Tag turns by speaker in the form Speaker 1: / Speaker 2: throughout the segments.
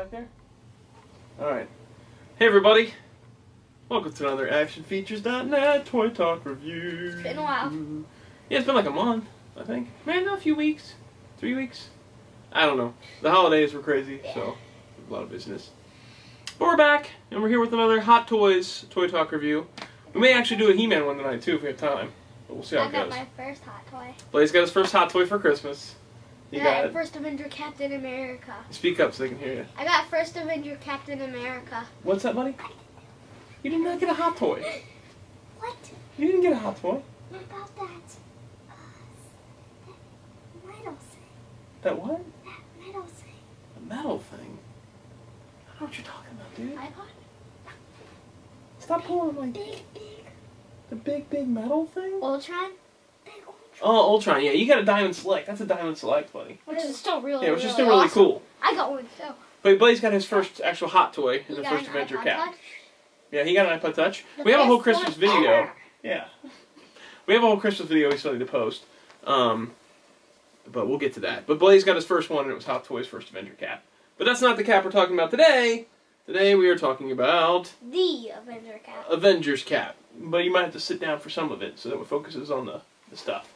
Speaker 1: back there? Alright. Hey everybody! Welcome to another ActionFeatures.net Toy Talk review.
Speaker 2: It's been a while.
Speaker 1: Yeah, it's been like a month, I think. Maybe a few weeks. 3 weeks? I don't know. The holidays were crazy, so a lot of business. But we're back, and we're here with another Hot Toys Toy Talk review. We may actually do a He-Man one tonight too if we have time. But we'll see how it goes.
Speaker 2: I got my first hot toy.
Speaker 1: Blaze got his first hot toy for Christmas. You got
Speaker 2: First Avenger Captain America.
Speaker 1: Speak up so they can hear you.
Speaker 2: I got First Avenger Captain America.
Speaker 1: What's that, buddy? You did not get a hot toy.
Speaker 2: What?
Speaker 1: You didn't get a hot toy.
Speaker 2: What about that? That metal thing.
Speaker 1: That what?
Speaker 2: That metal thing.
Speaker 1: The metal thing? I don't know what you're talking about, dude.
Speaker 2: iPod?
Speaker 1: Stop pulling my... The big metal thing?
Speaker 2: Ultron?
Speaker 1: Oh, Ultron, yeah. You got a Diamond Select. That's a Diamond Select, buddy.
Speaker 2: Which is still really,
Speaker 1: yeah, which is
Speaker 2: really
Speaker 1: still really
Speaker 2: awesome.
Speaker 1: cool.
Speaker 2: I got one, too.
Speaker 1: But Blaze got his first actual hot toy in the
Speaker 2: got
Speaker 1: first
Speaker 2: an
Speaker 1: Avenger
Speaker 2: iPod
Speaker 1: Cap.
Speaker 2: Touch?
Speaker 1: Yeah, he got an iPod Touch.
Speaker 2: The
Speaker 1: We have a whole
Speaker 2: best
Speaker 1: Christmas
Speaker 2: one
Speaker 1: video.
Speaker 2: ever.
Speaker 1: Yeah. We have a whole Christmas video we still need to post. But we'll get to that. But Blaze got his first one, and it was Hot Toys' first Avenger Cap. But that's not the cap we're talking about today. Today we are talking about...
Speaker 2: The Avenger Cap.
Speaker 1: Avengers Cap. But you might have to sit down for some of it, so that it focuses on the stuff.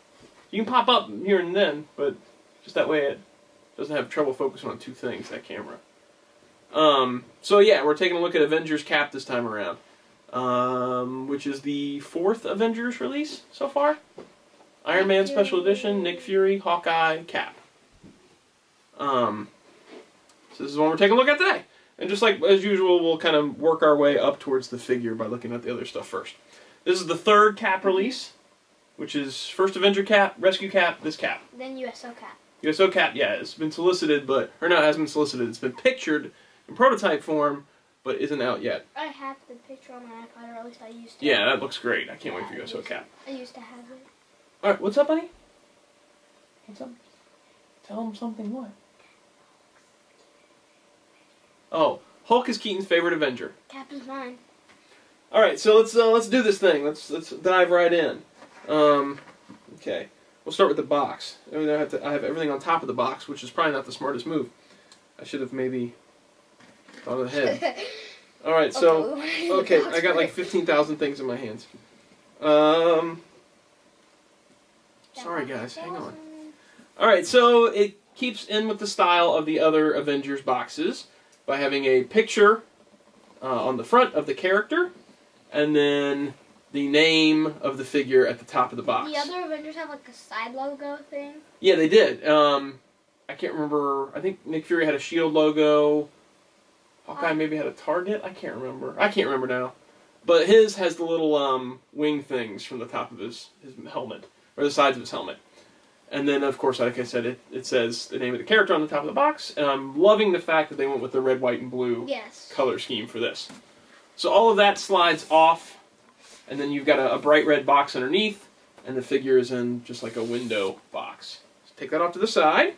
Speaker 1: You can pop up here and then, but just that way it doesn't have trouble focusing on two things, that camera. So yeah, we're taking a look at Avengers Cap this time around. Which is the 4th Avengers release so far. Iron Man Special Edition, Nick Fury, Hawkeye, Cap. So this is the one we're taking a look at today. And just like as usual, we'll kind of work our way up towards the figure by looking at the other stuff first. This is the 3rd Cap release, which is first Avenger Cap, Rescue Cap, this Cap.
Speaker 2: Then USO Cap.
Speaker 1: USO Cap, yeah, it's been solicited, or no, it hasn't been solicited. It's been pictured in prototype form, but isn't out yet.
Speaker 2: I have the picture on my iPod, or at least I used to.
Speaker 1: Yeah, that looks great. I can't wait for USO Cap.
Speaker 2: I used to have it.
Speaker 1: Alright, what's up, buddy? What's up? Tell him something, what? Oh, Hulk is Keaton's favorite Avenger.
Speaker 2: Cap is mine.
Speaker 1: Alright, so let's do this thing. Let's dive right in. Okay. We'll start with the box. I have everything on top of the box, which is probably not the smartest move. I should have maybe thought ahead. Alright, so okay, I got like 15,000 things in my hands. Sorry guys, hang on. Alright, so it keeps in with the style of the other Avengers boxes by having a picture on the front of the character, and then the name of the figure at the top of the box.
Speaker 2: The other Avengers have like a side logo thing?
Speaker 1: Yeah, they did. I can't remember. I think Nick Fury had a SHIELD logo. Hawkeye maybe had a Target. I can't remember. I can't remember now. But his has the little wing things from the top of his helmet, or the sides of his helmet. And then, of course, like I said, it says the name of the character on the top of the box. And I'm loving the fact that they went with the red, white, and blue color scheme for this. So all of that slides off, and then you've got a bright red box underneath, and the figure is in just like a window box. So take that off to the side.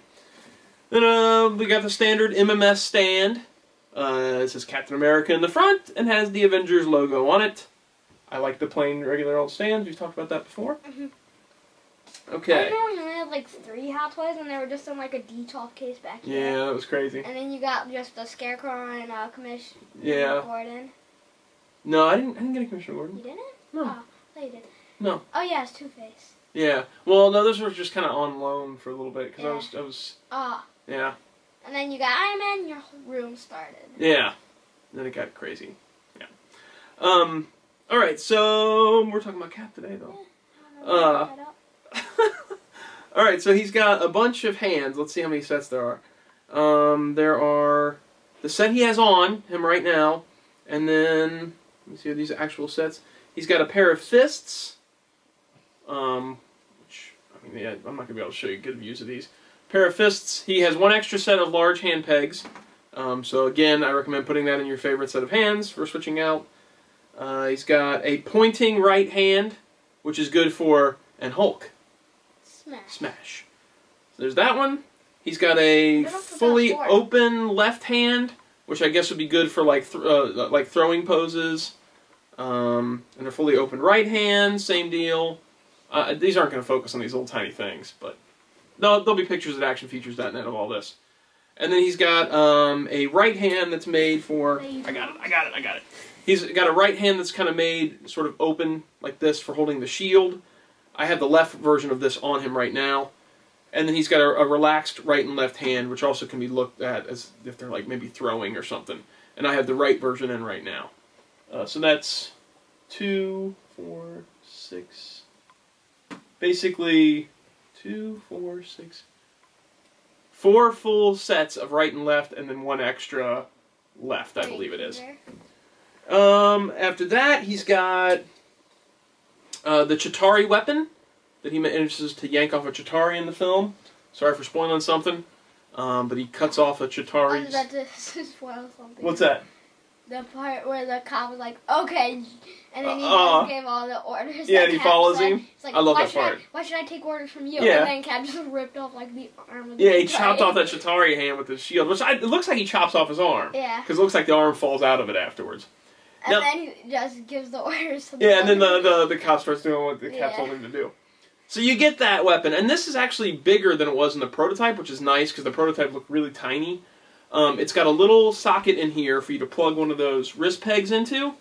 Speaker 1: Then we got the standard MMS stand. It says Captain America in the front, and has the Avengers logo on it. I like the plain, regular old stands. We've talked about that before.
Speaker 2: Mm-hmm.
Speaker 1: Okay.
Speaker 2: I remember when you only had like 3 Hot Toys, and they were just in like a D12 case back here.
Speaker 1: Yeah, that was crazy.
Speaker 2: And then you got just the Scarecrow and
Speaker 1: Yeah.
Speaker 2: Gordon.
Speaker 1: No, I didn't get a Commissioner Gordon.
Speaker 2: You didn't?
Speaker 1: No.
Speaker 2: Oh, no, you did.
Speaker 1: No.
Speaker 2: Oh yeah, it's Two-Face.
Speaker 1: Yeah. Well, no, those were just kind of on loan for a little bit because I was. Yeah.
Speaker 2: And then you got Iron Man, and your whole room started.
Speaker 1: Yeah. Then it got crazy. Yeah. All right, so we're talking about Cap today, though.
Speaker 2: Yeah,
Speaker 1: all right, so he's got a bunch of hands. Let's see how many sets there are. There are the set he has on him right now, and then let me see these actual sets. He's got a pair of fists, which I mean, yeah, I'm not gonna be able to show you good views of these. Pair of fists. He has one extra set of large hand pegs. So again, I recommend putting that in your favorite set of hands for switching out. He's got a pointing right hand, which is good for Hulk. Smash. So there's that one. He's got a fully open left hand, which I guess would be good for like throwing poses. And a fully open right hand, same deal. These aren't going to focus on these little tiny things, but there'll be pictures at ActionFeatures.net of all this. And then he's got a right hand that's made for... I got it. He's got a right hand that's kind of made sort of open like this for holding the shield. I have the left version of this on him right now. And then he's got a relaxed right and left hand, which also can be looked at as if they're like maybe throwing or something. And I have the right version in right now. So that's 2, 4, 6... Basically, 2, 4, 6... 4 full sets of right and left, and then 1 extra left, I believe it is. After that, he's got the Chitauri weapon that he manages to yank off a Chitauri in the film. Sorry for spoiling something, but he cuts off a Chitauri.
Speaker 2: I was about to spoil something.
Speaker 1: What's that?
Speaker 2: The part where the cop was like, okay, and then he just gave all the orders.
Speaker 1: Yeah, and he follows him.
Speaker 2: Like,
Speaker 1: I love that part.
Speaker 2: Why should I take orders from you?
Speaker 1: Yeah.
Speaker 2: And then Cap just ripped off like the arm of the
Speaker 1: Yeah, he chopped off that Chitauri hand with his shield, which it looks like he chops off his arm.
Speaker 2: Yeah.
Speaker 1: Because it looks like the arm falls out of it afterwards.
Speaker 2: And then he just gives the orders to the
Speaker 1: and then the cop starts doing what the Cap told him to do. So you get that weapon, and this is actually bigger than it was in the prototype, which is nice because the prototype looked really tiny. It's got a little socket in here for you to plug one of those wrist pegs into.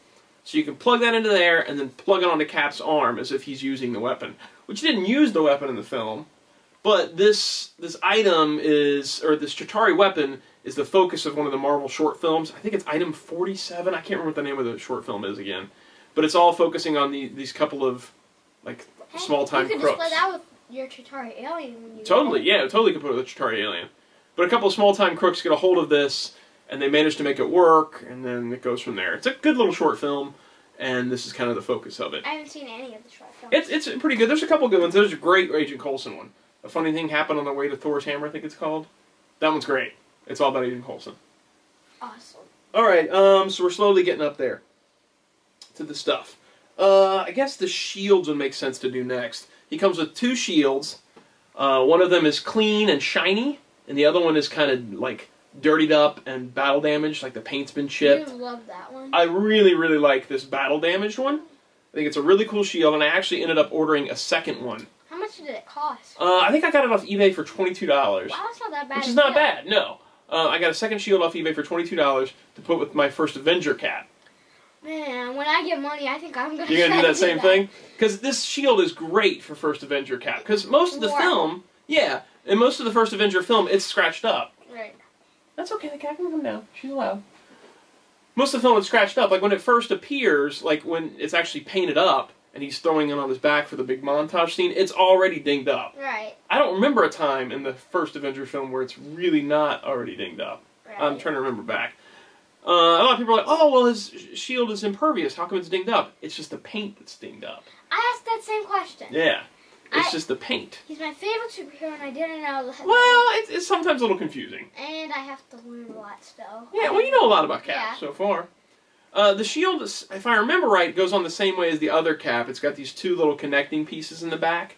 Speaker 1: So you can plug that into there and then plug it onto Cap's arm as if he's using the weapon. Which he didn't use the weapon in the film, but this item is, or this Chitauri weapon is the focus of one of the Marvel short films. I think it's item 47. I can't remember what the name of the short film is again. But it's all focusing on these couple of like small-time crooks.
Speaker 2: You could display that with your Chitauri alien when you
Speaker 1: Totally could put it with a Chitauri alien. But a couple of small-time crooks get a hold of this, and they manage to make it work, and then it goes from there. It's a good little short film, and this is kind of the focus of it.
Speaker 2: I haven't seen any of the short films.
Speaker 1: It's pretty good. There's a couple good ones. There's a great Agent Coulson one. A Funny Thing Happened on the Way to Thor's Hammer, I think it's called. That one's great. It's all about Agent Coulson.
Speaker 2: Awesome.
Speaker 1: Alright, so we're slowly getting up there to the stuff. I guess the shields would make sense to do next. He comes with 2 shields. One of them is clean and shiny, and the other one is kind of like dirtied up and battle damaged, like the paint's been chipped.
Speaker 2: You love that one.
Speaker 1: I really, really like this battle damaged one. I think it's a really cool shield, and I actually ended up ordering a second one.
Speaker 2: How much did it cost?
Speaker 1: I think I got it off eBay for $22.
Speaker 2: Wow, that's not that bad.
Speaker 1: Which is not bad, no. I got a second shield off eBay for $22 to put with my first Avenger cap.
Speaker 2: Man, when I get money, I think I'm going to
Speaker 1: You're going to do that same thing? Because this shield is great for first Avenger cap. Because most of the film, in most of the first Avenger film, it's scratched up.
Speaker 2: Right.
Speaker 1: That's okay, the cat can come down. She's allowed. Most of the film is scratched up. Like when it first appears, like when it's actually painted up, and he's throwing it on his back for the big montage scene, it's already dinged up.
Speaker 2: Right.
Speaker 1: I don't remember a time in the first Avenger film where it's really not already dinged up.
Speaker 2: Right.
Speaker 1: I'm trying to remember back. A lot of people are like, oh, well, his shield is impervious. How come it's dinged up? It's just the paint that's dinged up.
Speaker 2: I asked that same question.
Speaker 1: Yeah. It's just the paint.
Speaker 2: He's my favorite superhero, and I didn't know that.
Speaker 1: Well, it's sometimes a little confusing.
Speaker 2: And I have to learn a lot still.
Speaker 1: Yeah, well, you know a lot about Cap so far. The shield, if I remember right, goes on the same way as the other cap. It's got these 2 little connecting pieces in the back.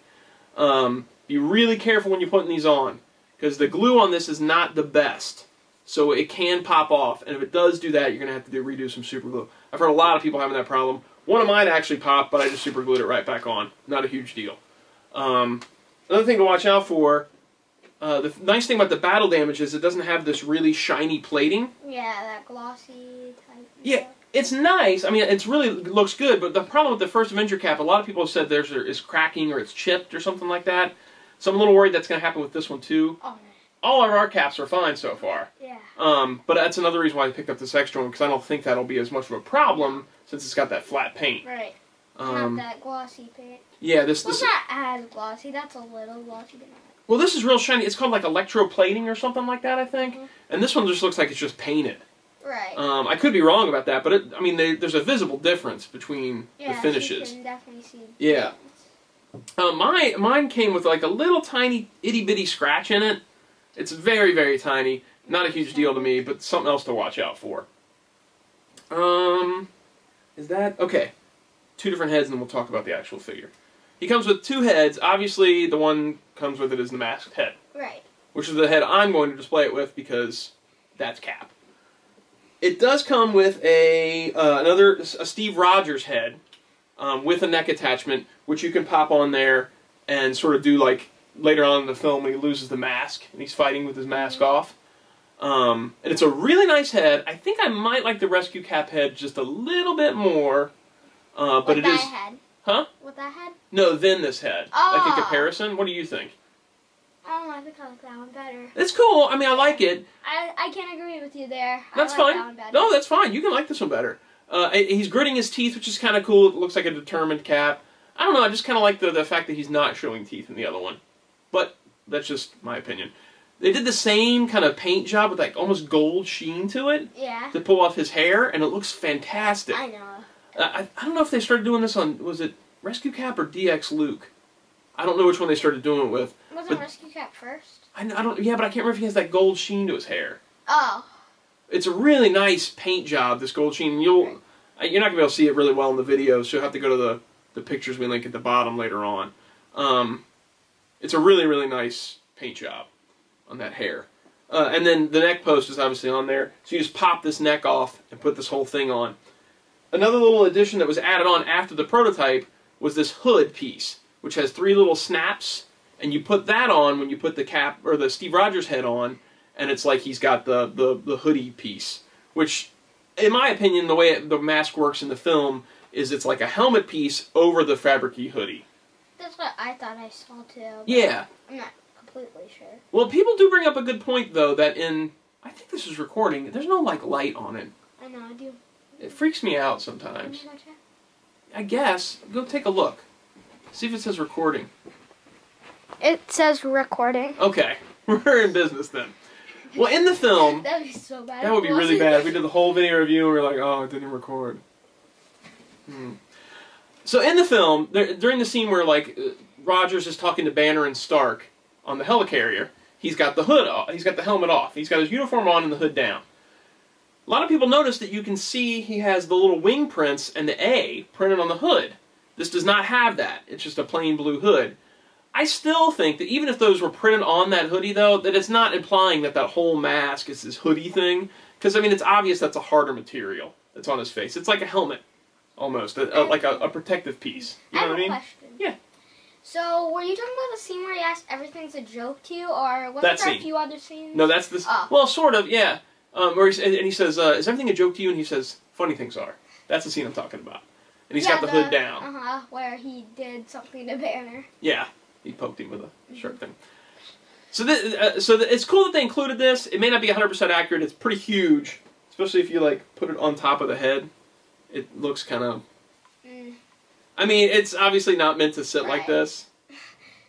Speaker 1: Be really careful when you're putting these on, because the glue on this is not the best. So it can pop off, and if it does do that, you're going to have to redo some super glue. I've heard a lot of people having that problem. One of mine actually popped, but I just super glued it right back on. Not a huge deal. Another thing to watch out for, the nice thing about the battle damage is it doesn't have this really shiny plating.
Speaker 2: Yeah, that glossy type.
Speaker 1: Yeah, it's nice. I mean, it really looks good, but the problem with the first Avenger cap, a lot of people have said there is cracking or it's chipped or something like that. So I'm a little worried that's going to happen with this one too.
Speaker 2: Oh, no.
Speaker 1: All of our caps are fine so far.
Speaker 2: Yeah.
Speaker 1: But that's another reason why I picked up this extra one, because I don't think that'll be as much of a problem since it's got that flat paint.
Speaker 2: Right. Not that glossy paint.
Speaker 1: Yeah, this
Speaker 2: not as glossy. That's a little glossy, but not.
Speaker 1: Well, this is real shiny. It's called like electroplating or something like that, I think. And this one just looks like it's just painted.
Speaker 2: Right.
Speaker 1: I could be wrong about that, but I mean, there's a visible difference between the finishes.
Speaker 2: You can definitely see.
Speaker 1: Yeah. Mine came with like a little tiny itty bitty scratch in it. It's very, very tiny. Not a huge deal to me, but something else to watch out for. Is that okay? 2 different heads, and then we'll talk about the actual figure. He comes with 2 heads. Obviously, the one comes with it is the masked head.
Speaker 2: Right.
Speaker 1: Which is the head I'm going to display it with because that's Cap. It does come with a Steve Rogers head with a neck attachment, which you can pop on there and sort of do like later on in the film when he loses the mask and he's fighting with his mask off. And it's a really nice head. I think I might like the Rescue Cap head just a little bit more. But
Speaker 2: with
Speaker 1: it
Speaker 2: that
Speaker 1: is...
Speaker 2: head.
Speaker 1: Huh?
Speaker 2: With that head?
Speaker 1: No, then this head.
Speaker 2: Oh.
Speaker 1: Like in comparison. What do you think?
Speaker 2: I think I like that one better.
Speaker 1: It's cool. I mean, I like it.
Speaker 2: I can't agree with you there.
Speaker 1: That's
Speaker 2: I like
Speaker 1: fine.
Speaker 2: That one better.
Speaker 1: No, that's fine. You can like this one better. He's gritting his teeth, which is kind of cool. It looks like a determined Cap. I don't know. I just kind of like the fact that he's not showing teeth in the other one. But that's just my opinion. They did the same kind of paint job with like almost gold sheen to it.
Speaker 2: Yeah.
Speaker 1: To pull off his hair, and it looks fantastic.
Speaker 2: I know.
Speaker 1: I don't know if they started doing this on, was it Rescue Cap or DX Luke? I don't know which one they started doing it with.
Speaker 2: Wasn't Rescue Cap first?
Speaker 1: I don't. Yeah, but I can't remember if he has that gold sheen to his hair.
Speaker 2: Oh.
Speaker 1: It's a really nice paint job, this gold sheen. You're not gonna be able to see it really well in the video, so you'll have to go to the pictures we link at the bottom later on. It's a really, really nice paint job on that hair. And then the neck post is obviously on there, so you just pop this neck off and put this whole thing on. Another little addition that was added on after the prototype was this hood piece, which has 3 little snaps, and you put that on when you put the Cap or the Steve Rogers head on, and it's like he's got the hoodie piece, which, in my opinion, the way the mask works in the film is it's like a helmet piece over the fabric-y hoodie.
Speaker 2: That's what I thought I saw too.
Speaker 1: Yeah.
Speaker 2: I'm not completely sure.
Speaker 1: Well, people do bring up a good point, though, that I think this is recording, there's no, like, light on it.
Speaker 2: I know, I do.
Speaker 1: It freaks me out sometimes. I guess. Go take a look. See if it says recording.
Speaker 2: It says recording.
Speaker 1: Okay. We're in business then. Well, in the film...
Speaker 2: That would be so bad.
Speaker 1: That would be really bad. We did the whole video review and we were like, oh, it didn't record. So in the film, during the scene where, like, Rogers is talking to Banner and Stark on the helicarrier, he's got the hood off. He's got the helmet off. He's got his uniform on and the hood down. A lot of people notice that you can see he has the little wing prints and the A printed on the hood. This does not have that. It's just a plain blue hood. I still think that even if those were printed on that hoodie, though, that it's not implying that that whole mask is this hoodie thing. Because, I mean, it's obvious that's a harder material that's on his face. It's like a helmet, almost, like a protective piece. You know what I mean?
Speaker 2: I have a question.
Speaker 1: Yeah.
Speaker 2: So, were you talking about the scene where he asked everything's a joke to you, or was there a few other scenes?
Speaker 1: No, that's the...
Speaker 2: Oh.
Speaker 1: Well, sort of, yeah. Where he says, is everything a joke to you? And he says, funny things are. That's the scene I'm talking about. And he's got the hood down.
Speaker 2: Where he did something to Banner.
Speaker 1: Yeah, he poked him with a sharp thing. So it's cool that they included this. It may not be 100% accurate. It's pretty huge, especially if you like put it on top of the head. It looks kind of... I mean, it's obviously not meant to sit like this.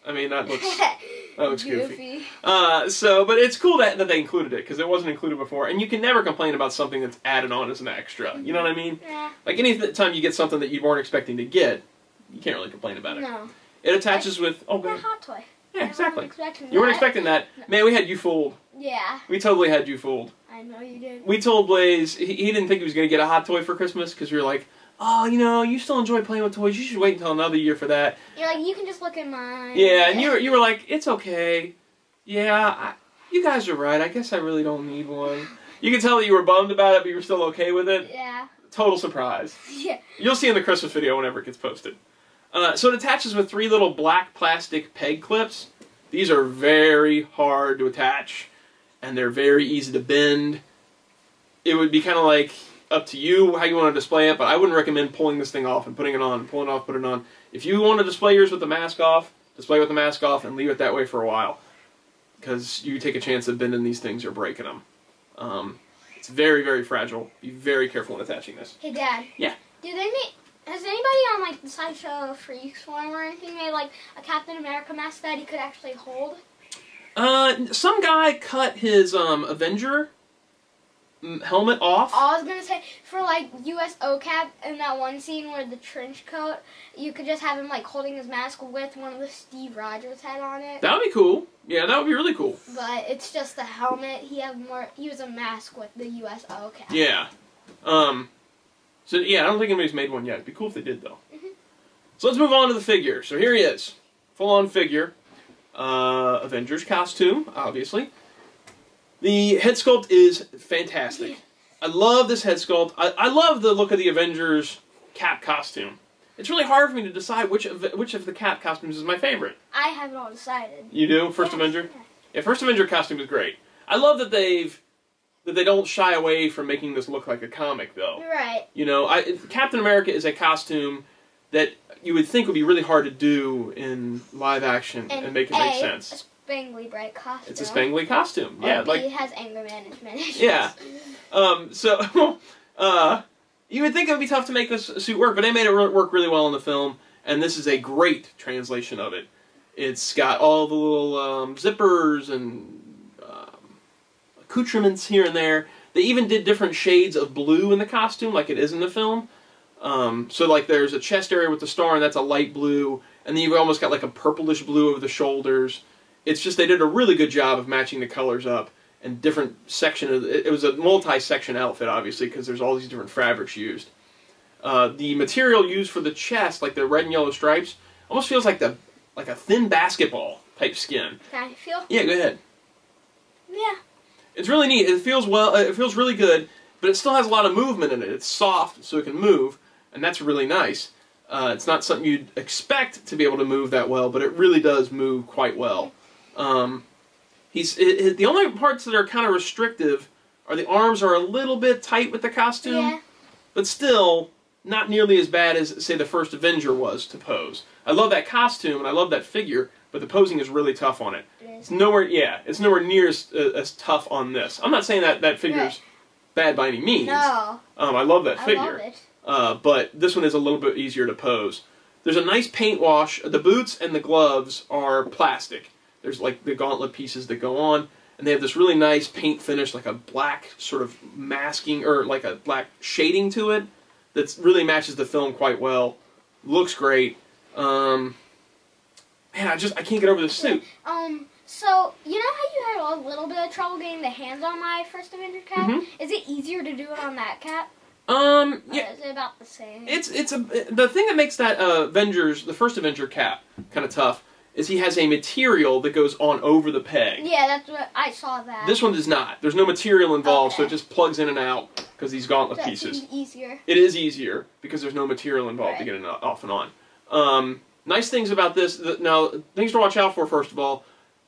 Speaker 1: I mean, that looks goofy. But it's cool that they included it, because it wasn't included before. And you can never complain about something that's added on as an extra. You know what I mean?
Speaker 2: Yeah.
Speaker 1: Like, any time you get something that you weren't expecting to get, you can't really complain about it.
Speaker 2: No.
Speaker 1: It attaches with... Oh,
Speaker 2: a hot toy.
Speaker 1: Yeah, exactly.
Speaker 2: You
Speaker 1: weren't expecting that. No. Man, we had you fooled.
Speaker 2: Yeah.
Speaker 1: We totally had you fooled.
Speaker 2: I know you did.
Speaker 1: We told Blaze, he didn't think he was going to get a hot toy for Christmas, because we were like, oh, you know, you still enjoy playing with toys. You should wait until another year for that.
Speaker 2: You're like, you can just look at mine.
Speaker 1: Yeah, and you were like, it's okay. Yeah, you guys are right. I guess I really don't need one. You can tell that you were bummed about it, but you were still okay with it.
Speaker 2: Yeah.
Speaker 1: Total surprise.
Speaker 2: Yeah.
Speaker 1: You'll see in the Christmas video whenever it gets posted. So it attaches with 3 little black plastic peg clips. These are very hard to attach, and they're very easy to bend. It would be kind of like... up to you how you want to display it, but I wouldn't recommend pulling this thing off and putting it on, pulling it off, put it on. If you want to display yours with the mask off, display with the mask off and leave it that way for a while, because you take a chance of bending these things or breaking them. It's very, very fragile. Be very careful when attaching this.
Speaker 2: Hey, Dad.
Speaker 1: Yeah.
Speaker 2: Has anybody on like the Sideshow Freeform or anything made like a Captain America mask that he could actually hold?
Speaker 1: Some guy cut his Avenger helmet off.
Speaker 2: I was gonna say, for like US OCAP in that one scene where the trench coat, you could just have him like holding his mask with one of the Steve Rogers head on it.
Speaker 1: That would be cool. Yeah, that would be really cool.
Speaker 2: But it's just the helmet. He was a mask with the US OCAP.
Speaker 1: Yeah. So yeah, I don't think anybody's made one yet. It'd be cool if they did though. So let's move on to the figure. So here he is. Full-on figure. Avengers costume, obviously. The head sculpt is fantastic. I love this head sculpt. I love the look of the Avengers Cap costume. It's really hard for me to decide which of the Cap costumes is my favorite.
Speaker 2: I have it all decided.
Speaker 1: You do? First Avenger? Yeah, First Avenger costume is great. I love that they've that they don't shy away from making this look like a comic, though.
Speaker 2: Right.
Speaker 1: You know, Captain America is a costume that you would think would be really hard to do in live action and make it make sense.
Speaker 2: A spangly bright costume.
Speaker 1: It's a spangly costume. Yeah,
Speaker 2: like it has anger management issues.
Speaker 1: Yeah. So you would think it would be tough to make this suit work, but they made it work really well in the film, and this is a great translation of it. It's got all the little zippers and accoutrements here and there. They even did different shades of blue in the costume, like it is in the film. So like there's a chest area with the star, and that's a light blue, and then you've almost got like a purplish blue over the shoulders. It's just they did a really good job of matching the colors up and different section of it. It was a multi-section outfit, obviously, because there's all these different fabrics used. The material used for the chest, like the red and yellow stripes, almost feels like a thin basketball type skin.
Speaker 2: Can I feel?
Speaker 1: Yeah, go ahead.
Speaker 2: Yeah.
Speaker 1: It's really neat. It feels it feels really good, but it still has a lot of movement in it. It's soft, so it can move, and that's really nice. It's not something you'd expect to be able to move that well, but it really does move quite well. The only parts that are kind of restrictive are the arms are a little bit tight with the costume, but still not nearly as bad as, say, the first Avenger was to pose. I love that costume and I love that figure, but the posing is really tough on it. It's nowhere near as tough on this. I'm not saying that figure's bad by any means.
Speaker 2: No.
Speaker 1: I love that figure.
Speaker 2: I love it.
Speaker 1: But this one is a little bit easier to pose. There's a nice paint wash. The boots and the gloves are plastic. There's like the gauntlet pieces that go on, and they have this really nice paint finish, like a black sort of masking, or like a black shading to it, that really matches the film quite well. Looks great. Man, I can't get over this suit.
Speaker 2: So, you know how you had a little bit of trouble getting the hands on my first Avenger cap?
Speaker 1: Mm-hmm.
Speaker 2: Is it easier to do it on that cap?
Speaker 1: Yeah.
Speaker 2: Or is it about the same?
Speaker 1: The thing that makes that the first Avenger cap kind of tough is he has a material that goes on over the peg.
Speaker 2: Yeah, that's what I saw that.
Speaker 1: This one does not. There's no material involved, so it just plugs in and out because these gauntlet pieces.
Speaker 2: It's easier.
Speaker 1: It is easier because there's no material involved to get it off and on. Nice things about this. Now, things to watch out for, first of all.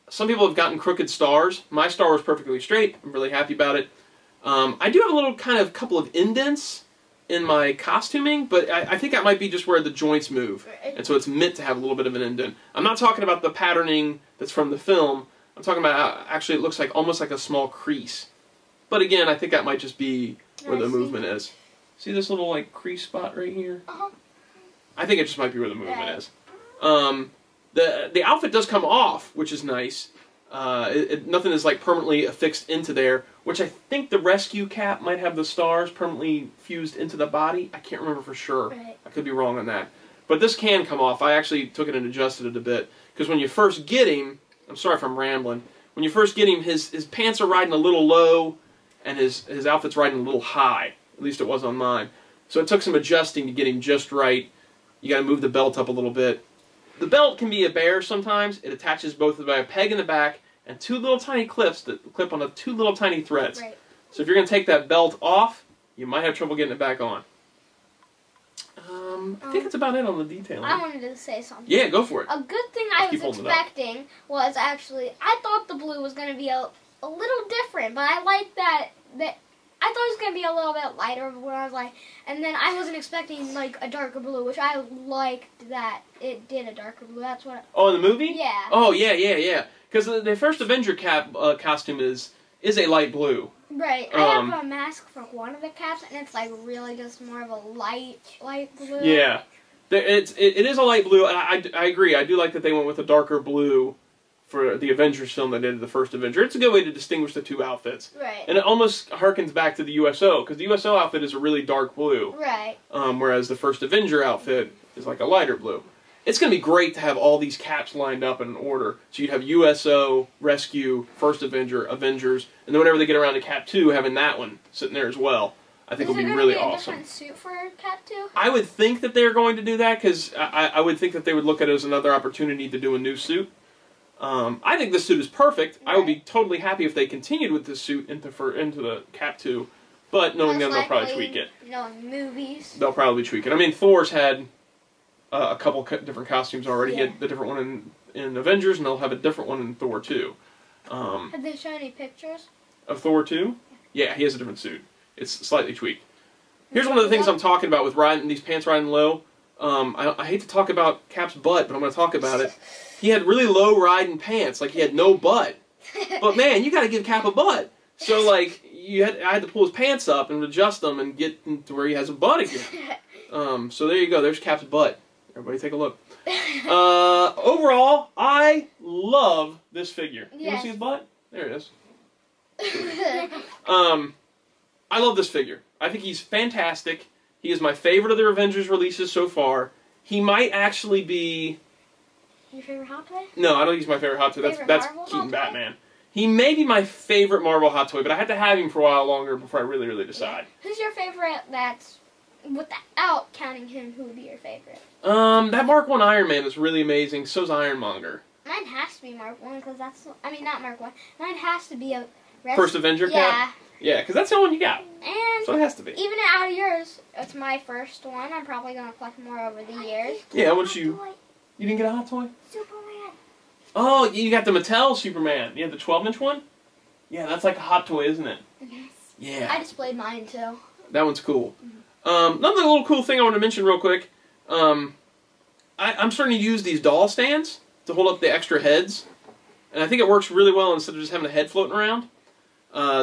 Speaker 1: Some people have gotten crooked stars. My star was perfectly straight. I'm really happy about it. I do have a little couple of indents in my costuming, but I think that might be just where the joints move. And so it's meant to have a little bit of an indent. I'm not talking about the patterning that's from the film. I'm talking about actually it looks like almost like a small crease. But again, I think that might just be where the movement is. See this little like crease spot right here?
Speaker 2: Uh-huh.
Speaker 1: I think it just might be where the movement is. The outfit does come off, which is nice. Nothing is like permanently affixed into there, which I think the rescue cap might have the stars permanently fused into the body. I can't remember for sure. I could be wrong on that. But this can come off. I actually took it and adjusted it a bit. Because when you first get him, I'm sorry if I'm rambling, when you first get him, his pants are riding a little low, and his outfit's riding a little high. At least it was on mine. So it took some adjusting to get him just right. You got to move the belt up a little bit. The belt can be a bear sometimes. It attaches both by a peg in the back and two little tiny clips that clip on two little tiny threads.
Speaker 2: Right.
Speaker 1: So if you're going to take that belt off, you might have trouble getting it back on. I think that's about it on the detailing.
Speaker 2: I wanted to say something.
Speaker 1: Yeah, go for it.
Speaker 2: A good thing I was expecting was actually, I thought the blue was going to be a little different, but I like that I thought it was going to be a little bit lighter when I was like, and then I wasn't expecting like a darker blue, which I liked that it did a darker blue. That's what.
Speaker 1: Oh, in the movie?
Speaker 2: Yeah.
Speaker 1: Oh, yeah. Because the first Avenger cap costume is a light blue.
Speaker 2: Right. I have a mask for one of the caps, and it's like really just more of a light blue.
Speaker 1: Yeah. It is a light blue, and I agree. I do like that they went with a darker blue for the Avengers film they did the first Avenger. It's a good way to distinguish the two outfits.
Speaker 2: Right.
Speaker 1: And it almost harkens back to the USO, because the USO outfit is a really dark blue.
Speaker 2: Right.
Speaker 1: Whereas the first Avenger outfit is like a lighter blue. It's going to be great to have all these caps lined up in order. So you'd have USO, Rescue, First Avenger, Avengers, and then whenever they get around to Cap 2, having that one sitting there as well. I think it'll be really awesome.
Speaker 2: Is there going to be a different suit for Cap 2?
Speaker 1: I would think that they're going to do that, because I would think that they would look at it as another opportunity to do a new suit. I think this suit is perfect. Right. I would be totally happy if they continued with this suit into the Cap 2, but knowing them, they'll probably tweak it.
Speaker 2: Knowing movies.
Speaker 1: They'll probably tweak it. I mean, Thor's had a couple different costumes already. He had the different one in Avengers, and they'll have a different one in Thor 2.
Speaker 2: Have they shown any pictures?
Speaker 1: Of Thor 2? Yeah, he has a different suit. It's slightly tweaked. Here's one of the things I'm talking about with riding these pants riding low. I hate to talk about Cap's butt, but I'm going to talk about it. He had really low riding pants, like he had no butt. But man, you got to give Cap a butt. So like I had to pull his pants up and adjust them and get to where he has a butt again. So there you go. There's Cap's butt. Everybody take a look. Overall, I love this figure. You want to see his butt? There it is. I love this figure. I think he's fantastic. He is my favorite of the Avengers releases so far. He might actually be...
Speaker 2: Your favorite Hot Toy?
Speaker 1: No, I don't think he's my favorite Hot Toy. That's Keaton Batman. He may be my favorite Marvel Hot Toy, but I had to have him for a while longer before I really decide.
Speaker 2: Yeah. Who's your favorite that's... Without counting him, who would be your favorite?
Speaker 1: That Mark 1 Iron Man is really amazing. So's Ironmonger.
Speaker 2: Mine has to be Mark 1, because that's... I mean, not Mark 1. Mine has to be a...
Speaker 1: First Avenger Cap? Yeah, because that's the one you got.
Speaker 2: And
Speaker 1: so it has to be.
Speaker 2: Even out of yours, it's my first one. I'm probably going to collect more over the years.
Speaker 1: Yeah, what'd you... You didn't get a Hot Toy?
Speaker 2: Superman.
Speaker 1: Oh, you got the Mattel Superman. You have the 12-inch one? Yeah, that's like a Hot Toy, isn't it?
Speaker 2: Yes.
Speaker 1: Yeah.
Speaker 2: I displayed mine, too.
Speaker 1: That one's cool. Another little cool thing I want to mention real quick. I'm starting to use these doll stands to hold up the extra heads. And I think it works really well instead of just having a head floating around.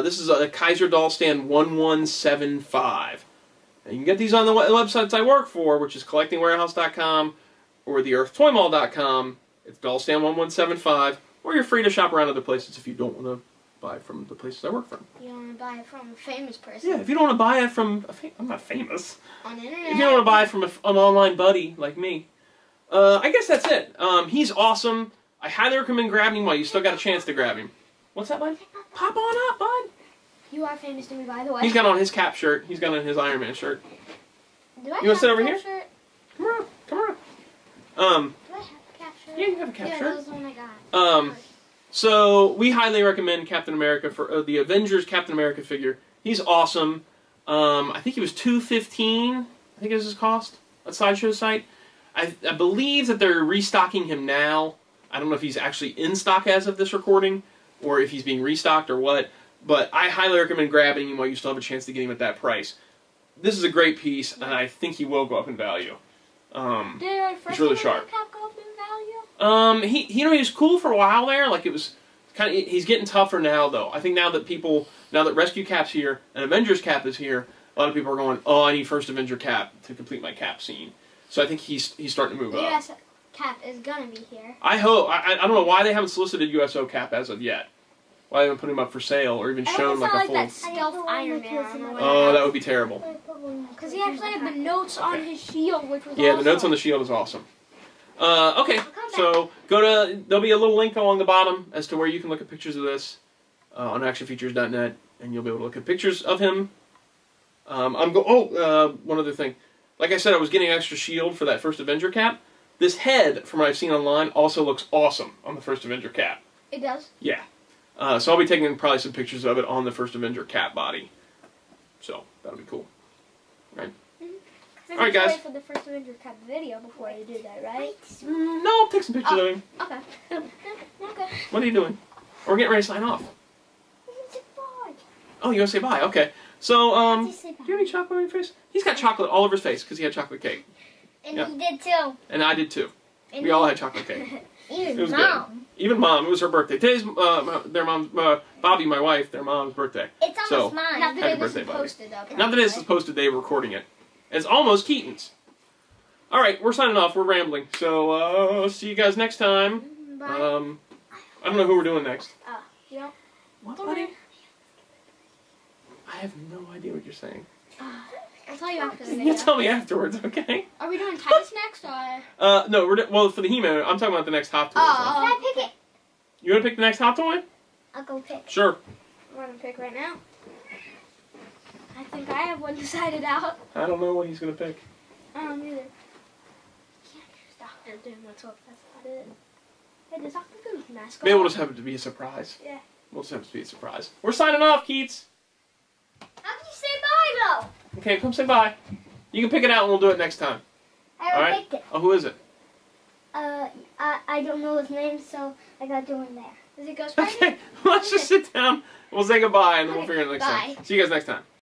Speaker 1: This is a Kaiser doll stand 1175. And you can get these on the websites I work for, which is collectingwarehouse.com or theearthtoymall.com. It's doll stand 1175. Or you're free to shop around other places if you don't want to buy from the places I work from.
Speaker 2: You don't want to buy it from a famous person.
Speaker 1: Yeah, if you don't want to buy it from... I'm not famous.
Speaker 2: On the internet.
Speaker 1: If you don't want to buy it from an online buddy like me. I guess that's it. He's awesome. I highly recommend grabbing him while you still got a chance to grab him. What's that, bud? Pop on up, bud.
Speaker 2: You are famous to me, by the way.
Speaker 1: He's got on his Cap shirt. He's got on his Iron Man shirt.
Speaker 2: Do I
Speaker 1: you want to sit over
Speaker 2: a
Speaker 1: here?
Speaker 2: Shirt?
Speaker 1: Come around. Come around.
Speaker 2: Do I have a Cap shirt?
Speaker 1: Yeah, you have a Cap
Speaker 2: shirt.
Speaker 1: shirt.
Speaker 2: That was the one I got.
Speaker 1: So we highly recommend Captain America for the Avengers Captain America figure. He's awesome. I think he was $215. I think is his cost at Sideshow site. I believe that they're restocking him now. I don't know if he's actually in stock as of this recording, or if he's being restocked or what. But I highly recommend grabbing him while you still have a chance to get him at that price. This is a great piece, and I think he will go up in value. He's really sharp.
Speaker 2: Cap go up in value?
Speaker 1: He was cool for a while there. Like it was kind of. He's getting tougher now, though. I think now that Rescue Cap's here and Avengers Cap is here, a lot of people are going, oh, I need First Avenger Cap to complete my Cap scene. So I think he's starting to move up.
Speaker 2: US Cap is gonna be here.
Speaker 1: I hope. I don't know why they haven't solicited USO Cap as of yet. Why they haven't put him up for sale or even shown like a full...
Speaker 2: that stealth Iron Man.
Speaker 1: Oh, that would be terrible.
Speaker 2: Because he actually had the notes on his shield, which was
Speaker 1: Yeah,
Speaker 2: awesome.
Speaker 1: the notes on the shield is awesome. Okay, so there'll be a little link along the bottom as to where you can look at pictures of this on actionfeatures.net, and you'll be able to look at pictures of him. One other thing. Like I said, I was getting extra shield for that First Avenger Cap. This head, from what I've seen online, also looks awesome on the First Avenger Cap.
Speaker 2: It does?
Speaker 1: Yeah. So I'll be taking probably some pictures of it on the First Avenger Cap body. So, that'll be cool. Right?
Speaker 2: Mm-hmm.
Speaker 1: Alright, guys.
Speaker 2: Wait for the First Avenger Cap video before you do that, right?
Speaker 1: No, I'll take some pictures of him.
Speaker 2: Okay.
Speaker 1: Yeah.
Speaker 2: Okay.
Speaker 1: What are you doing? We're getting ready to sign off. Oh, you want to say bye? Okay. So, do you have any chocolate on your face? He's got chocolate all over his face because he had chocolate cake.
Speaker 2: And
Speaker 1: Yep.
Speaker 2: he did too.
Speaker 1: And I did too.
Speaker 2: And
Speaker 1: we all had chocolate cake.
Speaker 2: Even
Speaker 1: It was
Speaker 2: Mom.
Speaker 1: good. Even Mom. It was her birthday. Today's their mom's Bobby, my wife, their mom's birthday.
Speaker 2: It's almost
Speaker 1: So,
Speaker 2: mine.
Speaker 1: happy
Speaker 2: Not that
Speaker 1: birthday,
Speaker 2: it
Speaker 1: Bobby.
Speaker 2: posted up.
Speaker 1: Not that this is posted, they were recording it. It's almost Keaton's. Alright, we're signing off. We're rambling. So, see you guys next time.
Speaker 2: Bye.
Speaker 1: I don't know who we're doing next.
Speaker 2: You know?
Speaker 1: What, buddy? I have no idea what you're saying.
Speaker 2: I'll tell you after the
Speaker 1: You
Speaker 2: video.
Speaker 1: tell me afterwards, okay?
Speaker 2: Are we doing Titus next or?
Speaker 1: No, well, for the He-Man, I'm talking about the next Hot Toy.
Speaker 2: Can I pick it?
Speaker 1: You want to pick the next Hot Toy?
Speaker 2: I'll go pick.
Speaker 1: Sure.
Speaker 2: I'm gonna pick right now. I think I have one decided out.
Speaker 1: I don't know what he's going to pick.
Speaker 2: I don't either. Can't stop it doing what's up. That's not it. Hey, does Dr. Goose mask on?
Speaker 1: Maybe we'll just have it to be a surprise.
Speaker 2: Yeah.
Speaker 1: We'll just have it to be a surprise. We're signing off, Keats.
Speaker 2: How can you say bye though?
Speaker 1: Okay, come say bye. You can pick it out and we'll do it next time.
Speaker 2: I
Speaker 1: All
Speaker 2: already
Speaker 1: right?
Speaker 2: picked it.
Speaker 1: Oh, who is it?
Speaker 2: I don't know his name, so I gotta do it there. Does it go Spider-Man?
Speaker 1: Okay, let's just sit down. We'll say goodbye and then we'll
Speaker 2: Okay,
Speaker 1: figure it out next
Speaker 2: bye.
Speaker 1: time. See you guys next time.